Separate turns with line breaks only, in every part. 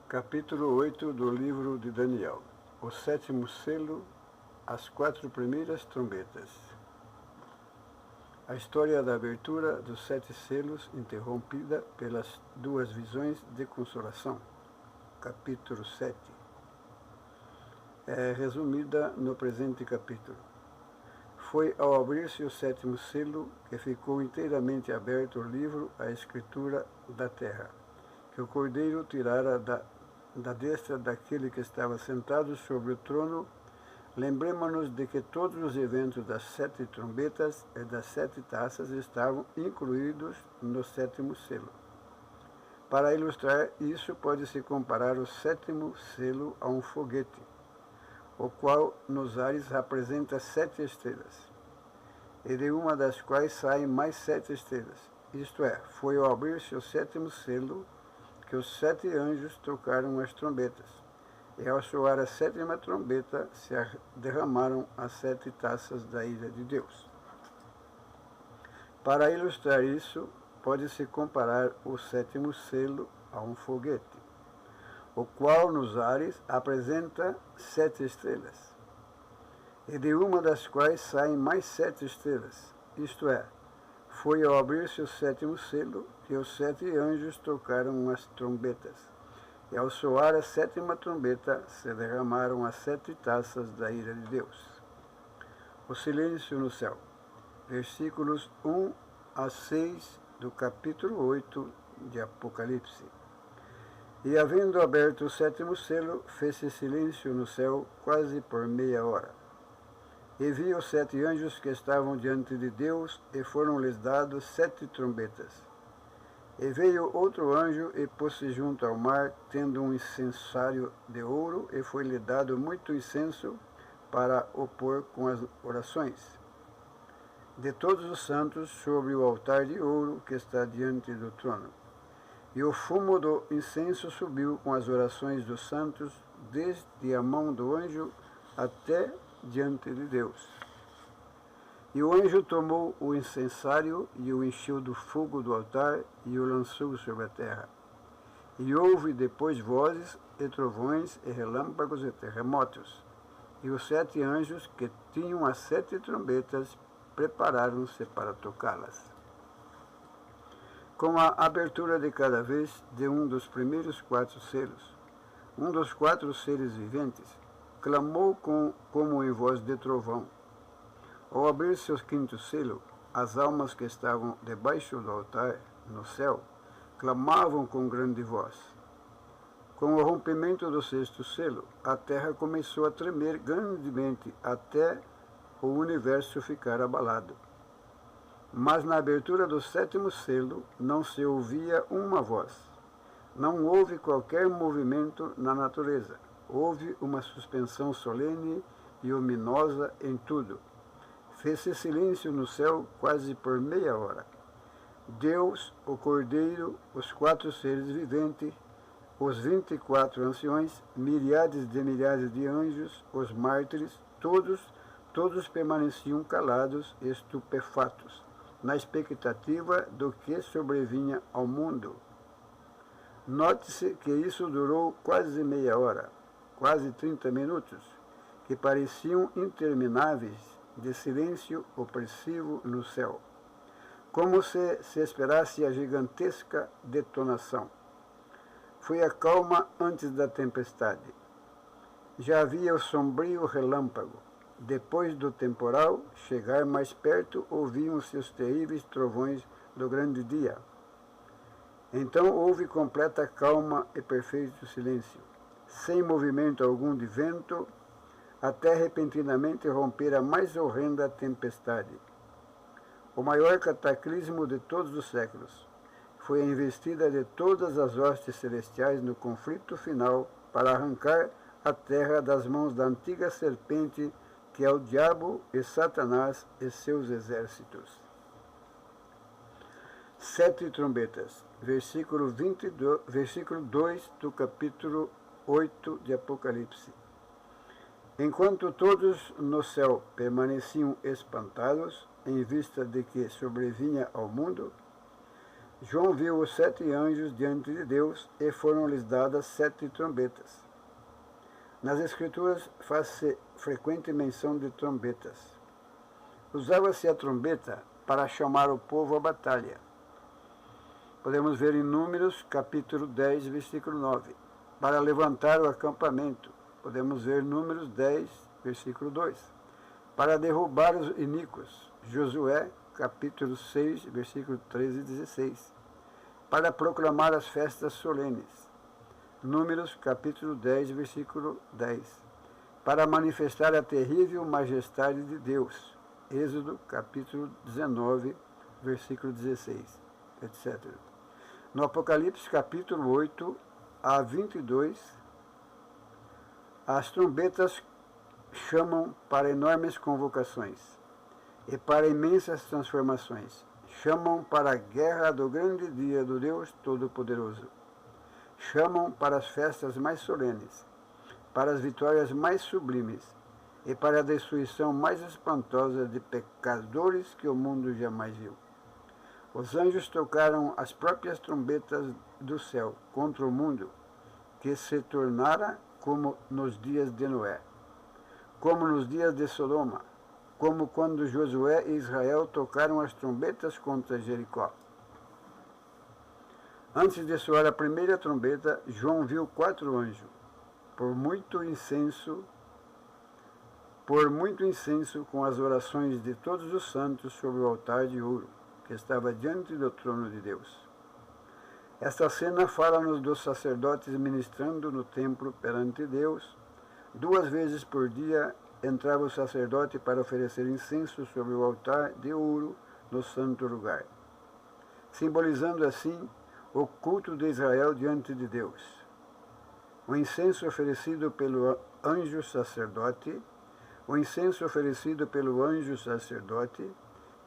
Capítulo 8 do livro de Daniel. O sétimo selo, as 4 primeiras trombetas. A história da abertura dos 7 selos, interrompida pelas 2 visões de consolação. Capítulo 7. É resumida no presente capítulo. Foi ao abrir-se o 7º selo que ficou inteiramente aberto o livro, a escritura da terra, que o Cordeiro tirara da destra daquele que estava sentado sobre o trono. Lembremos-nos de que todos os eventos das 7 trombetas e das 7 taças estavam incluídos no 7º selo. Para ilustrar isso, pode-se comparar o 7º selo a um foguete, o qual nos ares apresenta 7 estrelas, e de uma das quais saem mais 7 estrelas. Isto é, foi ao abrir-se o 7º selo que os 7 anjos tocaram as trombetas, e ao soar a 7ª trombeta se derramaram as 7 taças da ira de Deus. Para ilustrar isso, pode-se comparar o 7º selo a um foguete, o qual nos ares apresenta 7 estrelas, e de uma das quais saem mais 7 estrelas. Isto é, foi ao abrir-se o 7º selo que os 7 anjos tocaram as trombetas, e ao soar a 7ª trombeta se derramaram as 7 taças da ira de Deus. O silêncio no céu. Versículos 1 a 6 do capítulo 8 de Apocalipse. E havendo aberto o 7º selo, fez-se silêncio no céu quase por meia hora. E vi os 7 anjos que estavam diante de Deus, e foram-lhes dados 7 trombetas. E veio outro anjo e pôs-se junto ao mar, tendo um incensário de ouro, e foi-lhe dado muito incenso para o pôr com as orações de todos os santos sobre o altar de ouro que está diante do trono. E o fumo do incenso subiu com as orações dos santos, desde a mão do anjo até diante de Deus. E o anjo tomou o incensário e o encheu do fogo do altar e o lançou sobre a terra. E houve depois vozes e trovões e relâmpagos e terremotos. E os 7 anjos que tinham as 7 trombetas prepararam-se para tocá-las. Com a abertura de cada vez de um dos primeiros 4 selos, um dos 4 seres viventes clamou como em voz de trovão. Ao abrir-se o 5º selo, as almas que estavam debaixo do altar, no céu, clamavam com grande voz. Com o rompimento do 6º selo, a terra começou a tremer grandemente até o universo ficar abalado. Mas na abertura do 7º selo não se ouvia uma voz. Não houve qualquer movimento na natureza. Houve uma suspensão solene e ominosa em tudo. Fez-se silêncio no céu quase por meia hora. Deus, o Cordeiro, os 4 seres viventes, os 24 anciões, milhares de anjos, os mártires, todos permaneciam calados e estupefatos, na expectativa do que sobrevinha ao mundo. Note-se que isso durou quase meia hora, quase 30 minutos, que pareciam intermináveis, de silêncio opressivo no céu, como se esperasse a gigantesca detonação. Foi a calma antes da tempestade. Já havia o sombrio relâmpago. Depois do temporal chegar mais perto, ouviam-se os terríveis trovões do grande dia. Então houve completa calma e perfeito silêncio, sem movimento algum de vento, até repentinamente romper a mais horrenda tempestade. O maior cataclismo de todos os séculos. Foi a investida de todas as hostes celestiais no conflito final para arrancar a terra das mãos da antiga serpente, que é o diabo e Satanás e seus exércitos. 7 trombetas. Versículo 2 do capítulo 8 de Apocalipse. Enquanto todos no céu permaneciam espantados, em vista de que sobrevinha ao mundo, João viu os 7 anjos diante de Deus e foram-lhes dadas 7 trombetas. Nas Escrituras faz-se frequente menção de trombetas. Usava-se a trombeta para chamar o povo à batalha. Podemos ver em Números, capítulo 10, versículo 9. Para levantar o acampamento. Podemos ver Números 10, versículo 2. Para derrubar os iníquos. Josué, capítulo 6, versículo 13 e 16. Para proclamar as festas solenes. Números, capítulo 10, versículo 10. Para manifestar a terrível majestade de Deus. Êxodo, capítulo 19, versículo 16, etc. No Apocalipse, capítulo 8 a 22, as trombetas chamam para enormes convocações e para imensas transformações. Chamam para a guerra do grande dia do Deus Todo-Poderoso. Chamam para as festas mais solenes, para as vitórias mais sublimes e para a destruição mais espantosa de pecadores que o mundo jamais viu. Os anjos tocaram as próprias trombetas do céu contra o mundo, que se tornara como nos dias de Noé, como nos dias de Sodoma, como quando Josué e Israel tocaram as trombetas contra Jericó. Antes de soar a primeira trombeta, João viu 4 anjos, por muito incenso com as orações de todos os santos sobre o altar de ouro, que estava diante do trono de Deus. Esta cena fala-nos dos sacerdotes ministrando no templo perante Deus. 2 vezes por dia entrava o sacerdote para oferecer incenso sobre o altar de ouro no santo lugar, simbolizando assim o culto de Israel diante de Deus. O incenso oferecido pelo anjo sacerdote,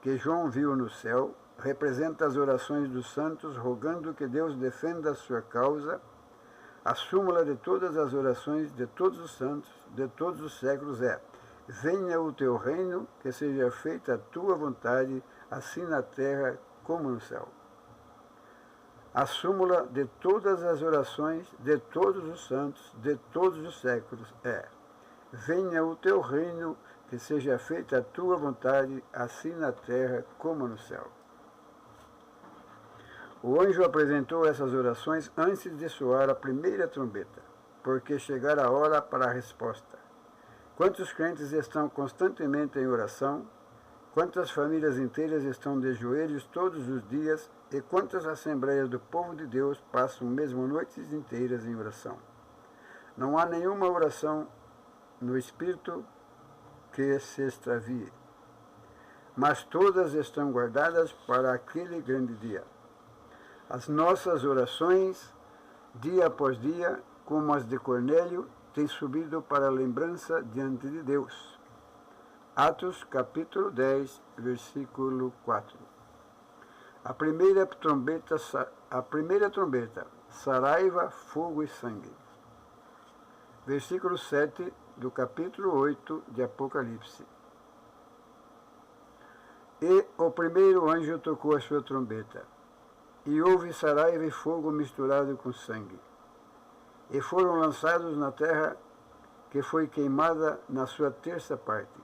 que João viu no céu, representa as orações dos santos rogando que Deus defenda a sua causa. A súmula de todas as orações de todos os santos, de todos os séculos é: venha o teu reino, que seja feita a tua vontade, assim na terra como no céu. A súmula de todas as orações de todos os santos, de todos os séculos é: venha o teu reino, que seja feita a tua vontade, assim na terra como no céu. O anjo apresentou essas orações antes de soar a primeira trombeta, porque chegara a hora para a resposta. Quantos crentes estão constantemente em oração? Quantas famílias inteiras estão de joelhos todos os dias? E quantas assembleias do povo de Deus passam mesmo noites inteiras em oração? Não há nenhuma oração no Espírito que se extravie, mas todas estão guardadas para aquele grande dia. As nossas orações, dia após dia, como as de Cornélio, têm subido para a lembrança diante de Deus. Atos, capítulo 10, versículo 4. A primeira trombeta, saraiva, fogo e sangue. Versículo 7 do capítulo 8 de Apocalipse. E o primeiro anjo tocou a sua trombeta, e houve saraiva e fogo misturado com sangue. E foram lançados na terra, que foi queimada na sua terça parte.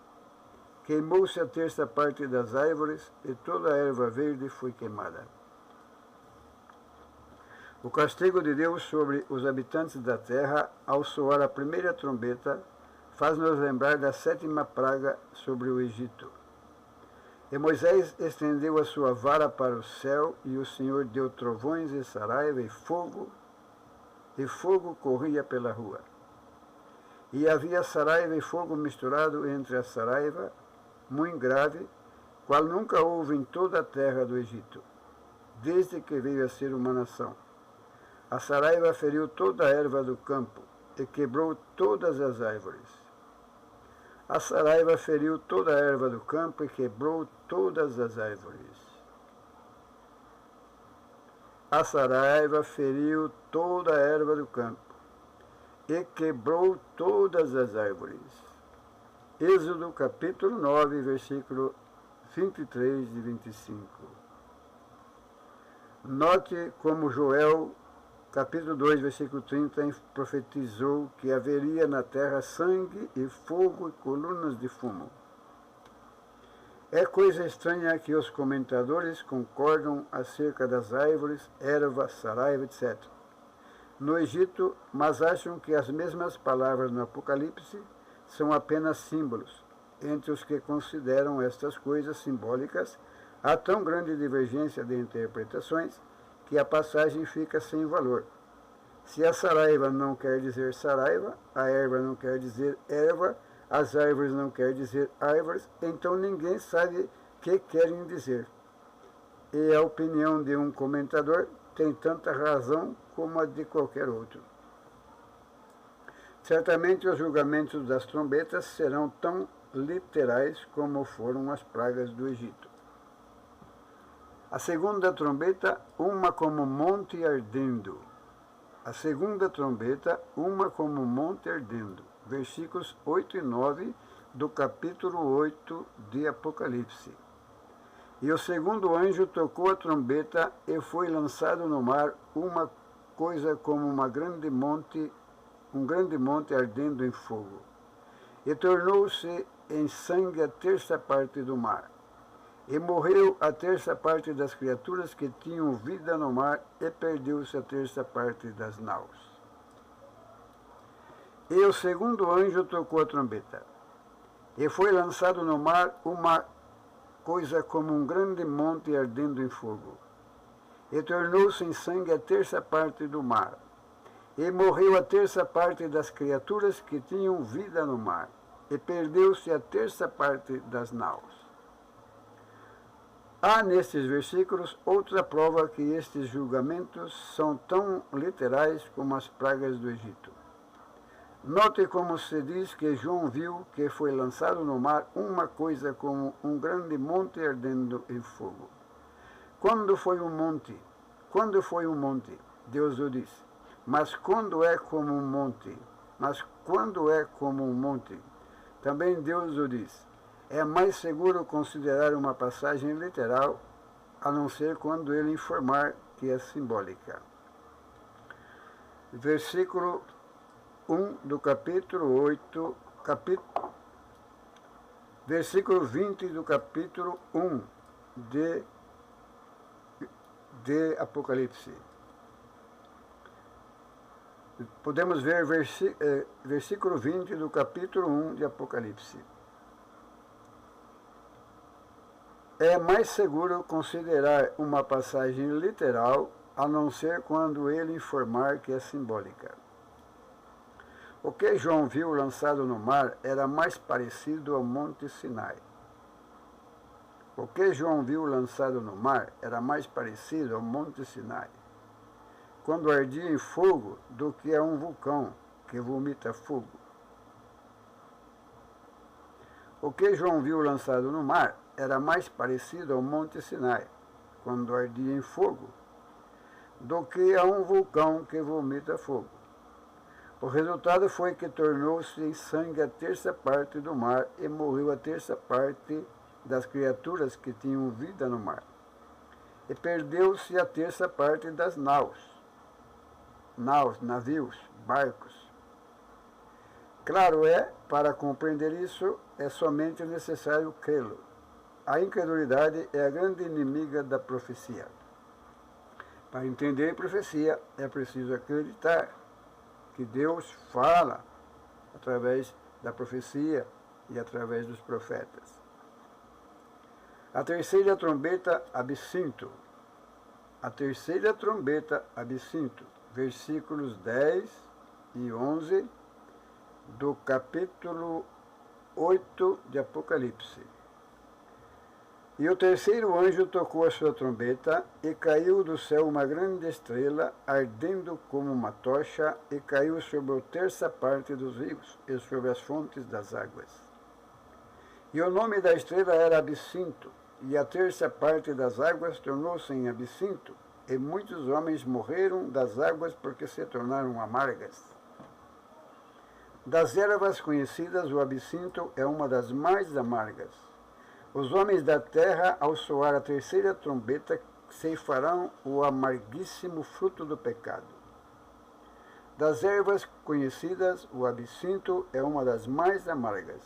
Queimou-se a terça parte das árvores, e toda a erva verde foi queimada. O castigo de Deus sobre os habitantes da terra, ao soar a primeira trombeta, faz-nos lembrar da 7ª praga sobre o Egito. E Moisés estendeu a sua vara para o céu, e o Senhor deu trovões e saraiva e fogo corria pela rua. E havia saraiva e fogo misturado entre a saraiva, muito grave, qual nunca houve em toda a terra do Egito, desde que veio a ser uma nação. A saraiva feriu toda a erva do campo e quebrou todas as árvores. A saraiva feriu toda a erva do campo e quebrou todas as árvores. A saraiva feriu toda a erva do campo e quebrou todas as árvores. Êxodo capítulo 9, versículo 23 e 25. Note como Joel, capítulo 2, versículo 30, profetizou que haveria na terra sangue e fogo e colunas de fumo. É coisa estranha que os comentadores concordam acerca das árvores, erva, saraiva, etc. no Egito, mas acham que as mesmas palavras no Apocalipse são apenas símbolos. Entre os que consideram estas coisas simbólicas, há tão grande divergência de interpretações que a passagem fica sem valor. Se a saraiva não quer dizer saraiva, a erva não quer dizer erva, as árvores não quer dizer árvores, então ninguém sabe o que querem dizer. E a opinião de um comentador tem tanta razão como a de qualquer outro. Certamente os julgamentos das trombetas serão tão literais como foram as pragas do Egito. A segunda trombeta, uma como monte ardendo. A segunda trombeta, uma como monte ardendo. Versículos 8 e 9 do capítulo 8 de Apocalipse. E o segundo anjo tocou a trombeta e foi lançado no mar uma coisa como um grande monte ardendo em fogo. E tornou-se em sangue a terça parte do mar. E morreu a terça parte das criaturas que tinham vida no mar, e perdeu-se a terça parte das naus. E o segundo anjo tocou a trombeta, e foi lançado no mar uma coisa como um grande monte ardendo em fogo. E tornou-se em sangue a terça parte do mar. E morreu a terça parte das criaturas que tinham vida no mar, e perdeu-se a terça parte das naus. Há nestes versículos outra prova que estes julgamentos são tão literais como as pragas do Egito. Note como se diz que João viu que foi lançado no mar uma coisa como um grande monte ardendo em fogo. Quando foi um monte? Quando foi um monte? Deus o disse. Mas quando é como um monte? Mas quando é como um monte? Também Deus o diz. É mais seguro considerar uma passagem literal, a não ser quando ele informar que é simbólica. Versículo 1 do capítulo 8, versículo 20 do capítulo 1 de Apocalipse. Podemos ver versículo 20 do capítulo 1 de Apocalipse. É mais seguro considerar uma passagem literal, a não ser quando ele informar que é simbólica. O que João viu lançado no mar era mais parecido ao Monte Sinai. O que João viu lançado no mar era mais parecido ao Monte Sinai, quando ardia em fogo, do que a um vulcão que vomita fogo. O que João viu lançado no mar era mais parecido ao Monte Sinai, quando ardia em fogo, do que a um vulcão que vomita fogo. O resultado foi que tornou-se em sangue a terça parte do mar, e morreu a terça parte das criaturas que tinham vida no mar. E perdeu-se a terça parte das naus, navios, barcos. Claro para compreender isso, é somente necessário crê-lo. A incredulidade é a grande inimiga da profecia. Para entender a profecia, é preciso acreditar que Deus fala através da profecia e através dos profetas. A terceira trombeta, absinto. A terceira trombeta, absinto. Versículos 10 e 11 do capítulo 8 de Apocalipse. E o terceiro anjo tocou a sua trombeta, e caiu do céu uma grande estrela, ardendo como uma tocha, e caiu sobre a terça parte dos rios e sobre as fontes das águas. E o nome da estrela era Absinto, e a terça parte das águas tornou-se em absinto, e muitos homens morreram das águas porque se tornaram amargas. Das ervas conhecidas, o absinto é uma das mais amargas. Os homens da terra, ao soar a terceira trombeta, ceifarão o amarguíssimo fruto do pecado. Das ervas conhecidas, o absinto é uma das mais amargas.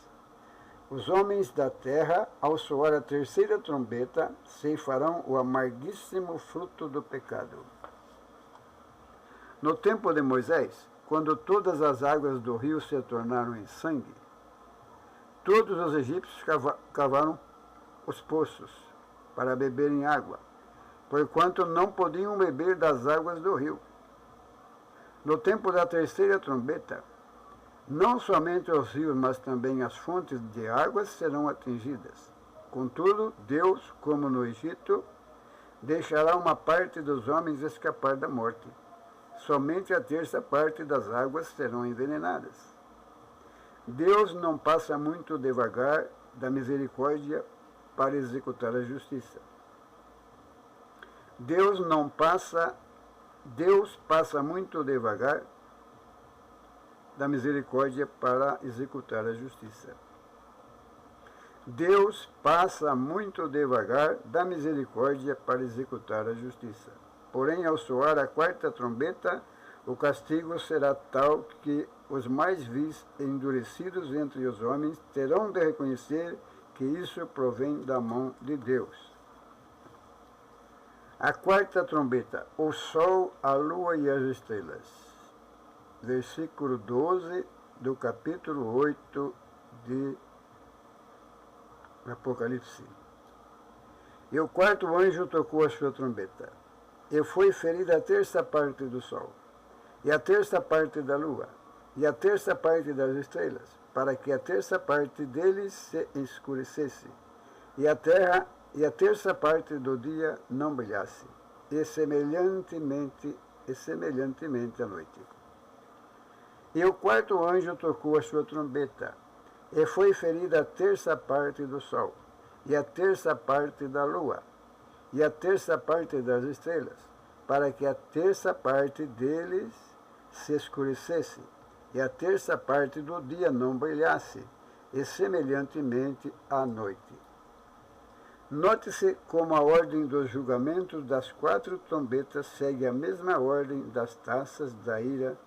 Os homens da terra, ao soar a terceira trombeta, ceifarão o amarguíssimo fruto do pecado. No tempo de Moisés, quando todas as águas do rio se tornaram em sangue, todos os egípcios cavaram os poços para beberem água, porquanto não podiam beber das águas do rio. No tempo da terceira trombeta, não somente os rios, mas também as fontes de águas serão atingidas. Contudo, Deus, como no Egito, deixará uma parte dos homens escapar da morte. Somente a terça parte das águas serão envenenadas. Deus não passa muito devagar da misericórdia para executar a justiça. Deus passa muito devagar da misericórdia para executar a justiça. Deus passa muito devagar da misericórdia para executar a justiça. Porém, ao soar a quarta trombeta, o castigo será tal que os mais vis e endurecidos entre os homens terão de reconhecer que isso provém da mão de Deus. A quarta trombeta, o sol, a lua e as estrelas. Versículo 12 do capítulo 8 de Apocalipse. E o quarto anjo tocou a sua trombeta, e foi ferida a terça parte do sol, e a terça parte da lua, e a terça parte das estrelas, para que a terça parte deles se escurecesse, e a terça parte do dia não brilhasse, e semelhantemente à noite. E o quarto anjo tocou a sua trombeta, e foi ferida a terça parte do sol, e a terça parte da lua, e a terça parte das estrelas, para que a terça parte deles se escurecesse, e a terça parte do dia não brilhasse, e semelhantemente à noite. Note-se como a ordem dos julgamentos das quatro trombetas segue a mesma ordem das taças da ira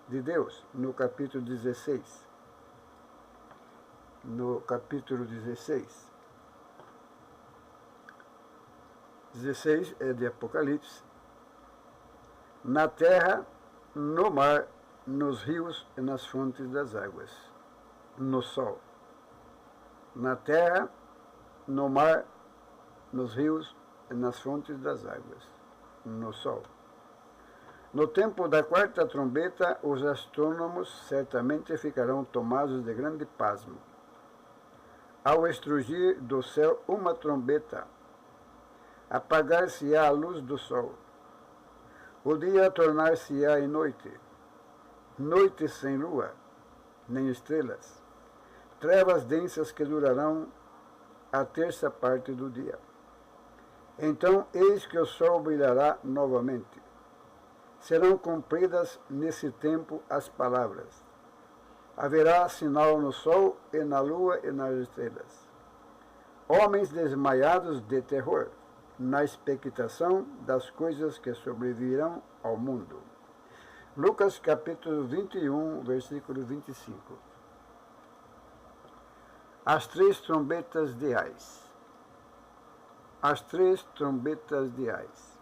de Deus, no capítulo 16. No capítulo 16. 16 é de Apocalipse. Na terra, no mar, nos rios e nas fontes das águas. No sol. Na terra, no mar, nos rios e nas fontes das águas. No sol. No tempo da quarta trombeta, os astrônomos certamente ficarão tomados de grande pasmo. Ao estrugir do céu uma trombeta, apagar-se-á a luz do sol. O dia tornar-se-á em noite, noite sem lua, nem estrelas, trevas densas que durarão a terça parte do dia. Então, eis que o sol brilhará novamente. Serão cumpridas nesse tempo as palavras. Haverá sinal no sol e na lua e nas estrelas. Homens desmaiados de terror, na expectação das coisas que sobrevirão ao mundo. Lucas capítulo 21, versículo 25. As três trombetas de Ais. As três trombetas de Ais.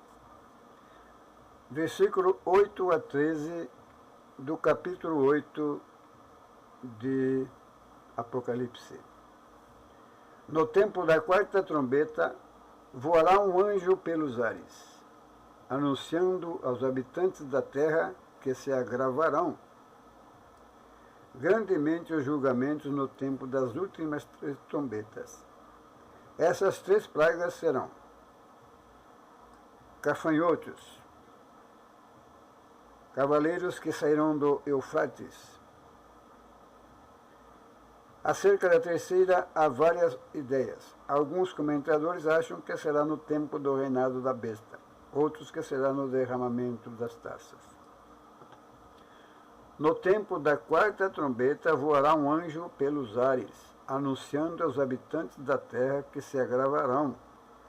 Versículo 8 a 13 do capítulo 8 de Apocalipse. No tempo da quarta trombeta, voará um anjo pelos ares, anunciando aos habitantes da terra que se agravarão grandemente os julgamentos no tempo das últimas três trombetas. Essas três pragas serão gafanhotos, cavaleiros que sairão do Eufrates. Acerca da terceira, há várias ideias. Alguns comentadores acham que será no tempo do reinado da besta, outros que será no derramamento das taças. No tempo da quarta trombeta, voará um anjo pelos ares, anunciando aos habitantes da terra que se agravarão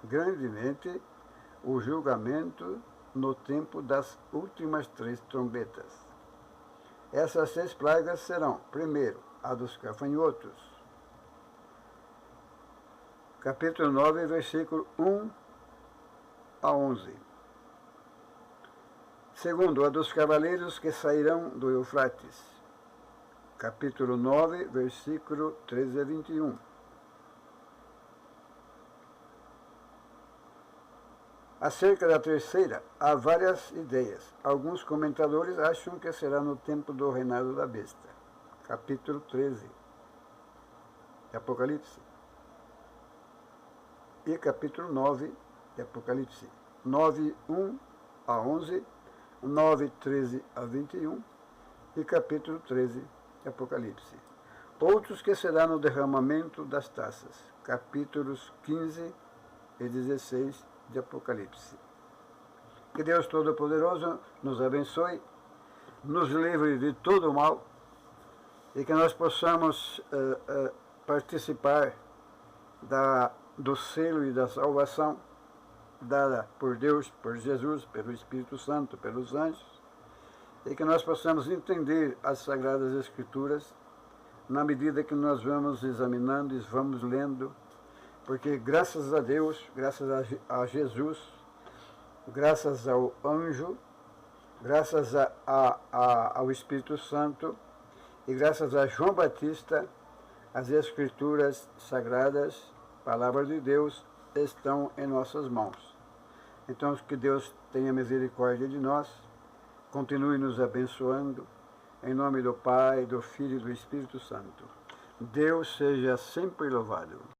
grandemente o julgamento no tempo das últimas 3 trombetas. Essas 6 pragas serão, primeiro, a dos gafanhotos. Capítulo 9, versículo 1 a 11. Segundo, a dos cavaleiros que sairão do Eufrates. Capítulo 9, versículo 13 a 21. Acerca da terceira, há várias ideias. Alguns comentadores acham que será no tempo do reinado da besta. Capítulo 13 de Apocalipse. E capítulo 9 de Apocalipse. 9, 1 a 11, 9, 13 a 21 e capítulo 13 de Apocalipse. Outros que será no derramamento das taças. Capítulos 15 e 16 de Apocalipse. Que Deus Todo-Poderoso nos abençoe, nos livre de todo o mal e que nós possamos participar do selo e da salvação dada por Deus, por Jesus, pelo Espírito Santo, pelos anjos, e que nós possamos entender as Sagradas Escrituras na medida que nós vamos examinando e vamos lendo, porque graças a Deus, graças a Jesus, graças ao anjo, graças ao Espírito Santo e graças a João Batista, as Escrituras Sagradas, Palavra de Deus, estão em nossas mãos. Então, que Deus tenha misericórdia de nós, continue nos abençoando, em nome do Pai, do Filho e do Espírito Santo. Deus seja sempre louvado.